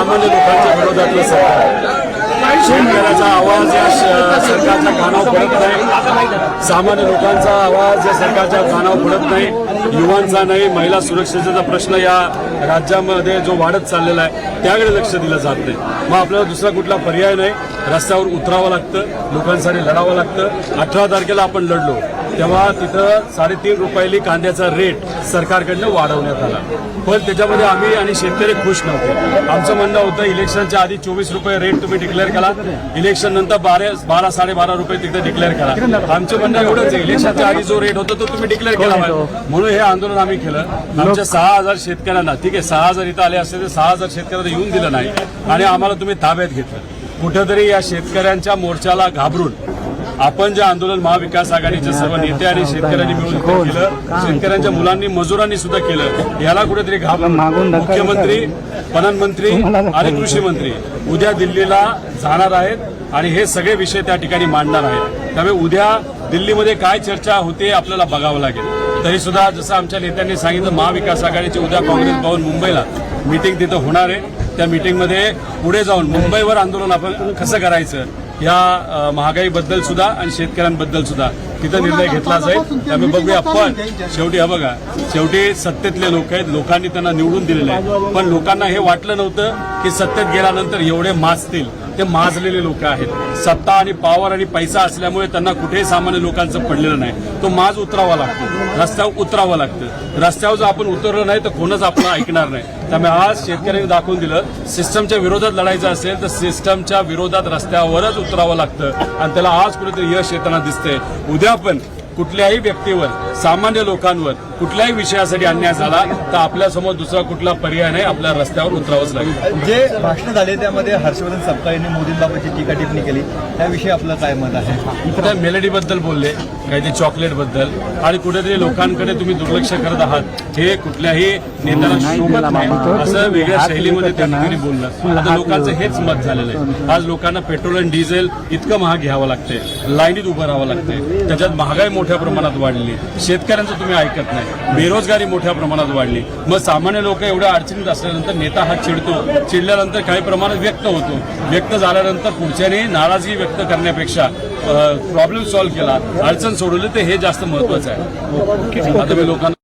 सामान्य लोकांच्या विरोधातलं सरकार, शेतकऱ्याचा आवाज या सरकारच्या कानावर पडत नाही, सामान्य लोकांचा आवाज या सरकारच्या कानावर पडत नाही, युवांचा नाही, महिला सुरक्षेचा प्रश्न या राज्यामध्ये जो वाढत चाललेला आहे त्याकडे लक्ष दिलं जात नाही। मग आपल्याला दुसरा कुठला पर्याय नाही, रस्त्यावर उतरावं लागतं, लोकांसाठी लढावं लागतं। 18 तारखेला आपण लढलो तेव्हा तिथं 3.5 रुपयाली कांद्याचा रेट सरकारकडनं वाढवण्यात आला, पण त्याच्यामध्ये आम्ही आणि शेतकरी खुश नव्हते। आमचं म्हणणं होतं इलेक्शनच्या आधी 24 रुपये रेट तुम्ही डिक्लेअर करा, इलेक्शन नंतर 12 साडेबारा रुपये तिथे डिक्लेअर करा। आमचं म्हणणं एवढंच आहे, इलेक्शनच्या आधी जो रेट होता तो तुम्ही डिक्लेअर केला पाहिजे, म्हणून हे आंदोलन आम्ही केलं। आमच्या 6,000 शेतकऱ्यांना, ठीक आहे 6,000 इथं आले असते तर 6,000 शेतकऱ्यांना येऊन दिलं नाही आणि आम्हाला तुम्ही ताब्यात घेतलं। कुठेतरी या शेतकऱ्यांच्या मोर्चाला घाबरून आपण जे आंदोलन महाविकास आघाडीचे सर्व नेते आणि शेतकऱ्यांनी मिळून केलं, शेतकऱ्यांच्या मुलांनी मजुरांनी सुद्धा केलं, याला कुठेतरी घाबरून मुख्यमंत्री, प्रधानमंत्री आणि कृषी मंत्री उद्या दिल्लीला जाणार आहेत आणि हे सगळे विषय त्या ठिकाणी मांडणार आहेत। त्यामुळे उद्या दिल्लीमध्ये काय चर्चा होते आपल्याला बघावं लागेल। तरी सुद्धा जसं आमच्या नेत्यांनी सांगितलं, महाविकास आघाडीचे उद्या काँग्रेस भवन मुंबईला मीटिंग तिथं होणार आहे। त्या मीटिंगमध्ये पुढे जाऊन मुंबईवर आंदोलन आपण कसं करायचं या महागाईबद्दल सुद्धा आणि शेतकऱ्यांबद्दल सुद्धा तिथं निर्णय घेतला जाईल। त्यामुळे बघूया, पण शेवटी हा बघा, शेवटी सत्तेतले लोक आहेत, लोकांनी त्यांना निवडून दिलेले आहे, पण लोकांना हे वाटलं नव्हतं की सत्तेत गेल्यानंतर एवढे माजतील, ते माजलेले लोक आहेत। सत्ता आणि पॉवर आणि पैसा असल्यामुळे त्यांना कुठेही सामान्य लोकांचं पडलेलं नाही, तो माज उतरावा लागतो, रस्त्यावर उतरावं लागतं। रस्त्यावर जर आपण उतरलं नाही तर कोणच आपलं ऐकणार नाही। त्यामुळे आज शेतकऱ्यांनी दाखवून दिलं, सिस्टमच्या विरोधात लढायचं असेल तर सिस्टमच्या विरोधात रस्त्यावरच उतरावं लागतं आणि त्याला आज कुठेतरी यश येताना दिसतंय। उद्या पण कुठल्याही व्यक्तीवर, सामान्य लोकांवर कुठल्याही विषयासाठी अन्याय झाला तर आपल्यासमोर दुसरा कुठला पर्याय नाही, आपल्या रस्त्यावर उतरावंच लागेल। जे भाषण झाले त्यामध्ये हर्षवर्धन सपकाळ यांनी मोदींबाबतची टीका टिप्पणी केली, त्याविषयी आपलं काय मत आहे? त्या मेलडीबद्दल बोलले, काही ते चॉकलेटबद्दल, आणि कुठेतरी लोकांकडे तुम्ही दुर्लक्ष करत आहात, हे कुठल्याही नेत्याला शोभत नाही, असं वेगळ्या शैलीमध्ये त्या ठिकाणी बोललं। आता लोकांचं हेच मत झालेलं आहे। आज लोकांना पेट्रोल आणि डिझेल इतकं महाग घ्यावं लागते, लाईनीत उभं राहावं लागते, त्याच्यात महागाई मोठ्या प्रमाणात वाढली, शेतकऱ्यांचं तुम्ही ऐकत नाही, बेरोजगारी मोठ्या प्रमाणात वाढली। मग सामान्य लोक एवढ्या अडचणीत असल्यानंतर नेता हा चिडतो, चिडल्यानंतर काही प्रमाणात व्यक्त होतो, व्यक्त झाल्यानंतर पुढच्याने नाराजगी व्यक्त करण्यापेक्षा प्रॉब्लेम सॉल्व्ह केला, अडचण सोडवली, तर हे जास्त महत्वाचं आहे। आता मी लोकांना